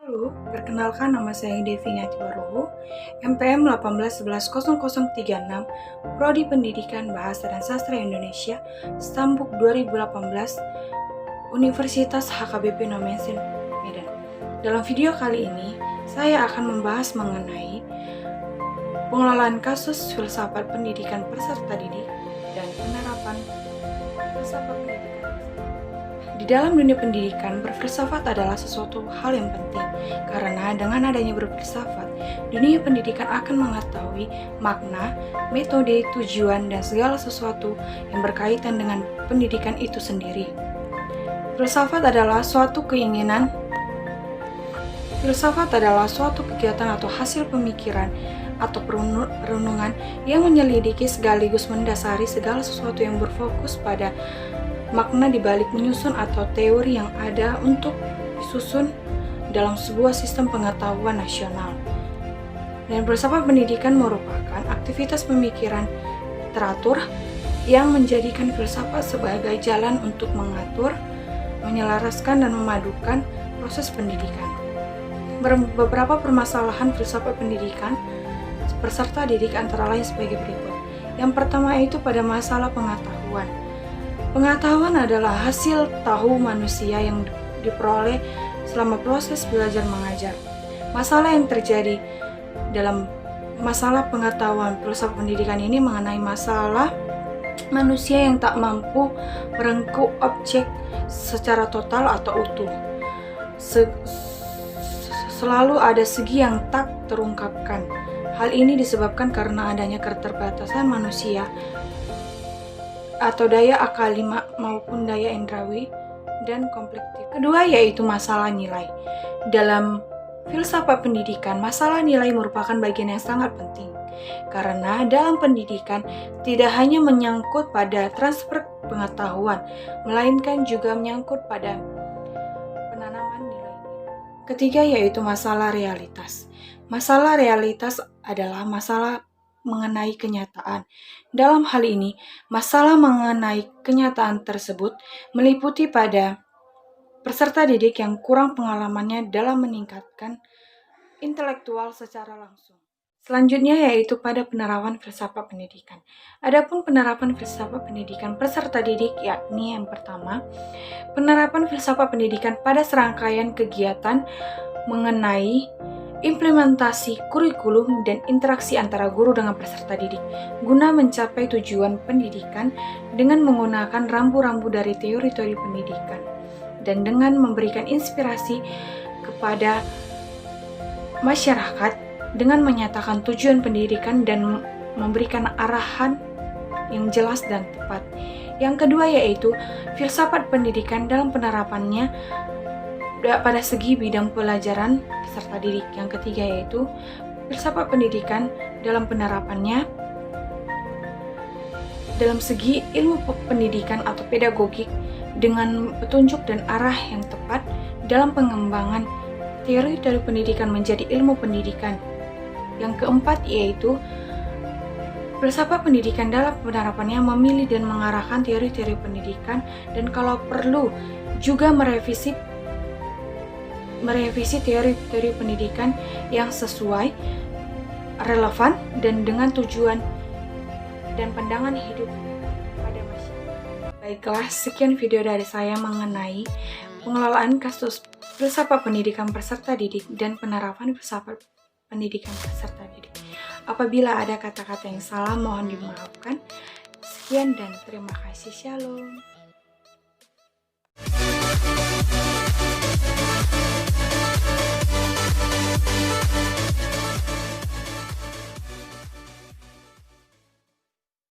Halo, perkenalkan nama saya Devi Ngatiwarohu, MPM 18110036, Prodi Pendidikan Bahasa dan Sastra Indonesia, Stambuk 2018, Universitas HKBP Nomensen, Medan. Dalam video kali ini, saya akan membahas mengenai pengelolaan kasus filsafat pendidikan peserta didik dan penerapan filsafat pendidikan. Di dalam dunia pendidikan, berfilsafat adalah sesuatu hal yang penting, karena dengan adanya berfilsafat, dunia pendidikan akan mengetahui makna, metode, tujuan, dan segala sesuatu yang berkaitan dengan pendidikan itu sendiri. Filsafat adalah suatu keinginan. Filsafat adalah suatu kegiatan atau hasil pemikiran atau perenungan yang menyelidiki sekaligus mendasari segala sesuatu yang berfokus pada makna dibalik menyusun atau teori yang ada untuk disusun dalam sebuah sistem pengetahuan nasional. Dan filsafat pendidikan merupakan aktivitas pemikiran teratur yang menjadikan filsafat sebagai jalan untuk mengatur, menyelaraskan, dan memadukan proses pendidikan. Beberapa permasalahan filsafat pendidikan peserta didik antara lain sebagai berikut. Yang pertama yaitu pada masalah pengetahuan. Pengetahuan adalah hasil tahu manusia yang diperoleh selama proses belajar mengajar. Masalah yang terjadi dalam masalah pengetahuan filsafat pendidikan ini mengenai masalah manusia yang tak mampu merengkuh objek secara total atau utuh. Selalu ada segi yang tak terungkapkan. Hal ini disebabkan karena adanya keterbatasan manusia atau daya akali maupun daya indrawi dan komplektif. Kedua yaitu masalah nilai. Dalam filsafat pendidikan, masalah nilai merupakan bagian yang sangat penting. Karena dalam pendidikan tidak hanya menyangkut pada transfer pengetahuan, melainkan juga menyangkut pada penanaman nilai. Ketiga yaitu masalah realitas. Masalah realitas adalah masalah mengenai kenyataan. Dalam hal ini, masalah mengenai kenyataan tersebut meliputi pada peserta didik yang kurang pengalamannya dalam meningkatkan intelektual secara langsung. Selanjutnya yaitu pada penerapan filsafat pendidikan. Adapun penerapan filsafat pendidikan peserta didik yakni yang pertama, penerapan filsafat pendidikan pada serangkaian kegiatan mengenai implementasi kurikulum dan interaksi antara guru dengan peserta didik guna mencapai tujuan pendidikan dengan menggunakan rambu-rambu dari teori-teori pendidikan dan dengan memberikan inspirasi kepada masyarakat dengan menyatakan tujuan pendidikan dan memberikan arahan yang jelas dan tepat. Yang kedua yaitu filsafat pendidikan dalam penerapannya pada segi bidang pelajaran peserta didik. Yang ketiga yaitu filsafat pendidikan dalam penerapannya dalam segi ilmu pendidikan atau pedagogik dengan petunjuk dan arah yang tepat dalam pengembangan teori dari pendidikan menjadi ilmu pendidikan. Yang keempat yaitu filsafat pendidikan dalam penerapannya memilih dan mengarahkan teori-teori pendidikan dan kalau perlu juga merevisi teori-teori pendidikan yang sesuai, relevan, dan dengan tujuan dan pandangan hidup pada masyarakat. Baiklah, sekian video dari saya mengenai pengelolaan kasus filsafat pendidikan peserta didik dan penerapan filsafat pendidikan peserta didik. Apabila ada kata-kata yang salah, mohon dimaafkan. Sekian dan terima kasih. Shalom.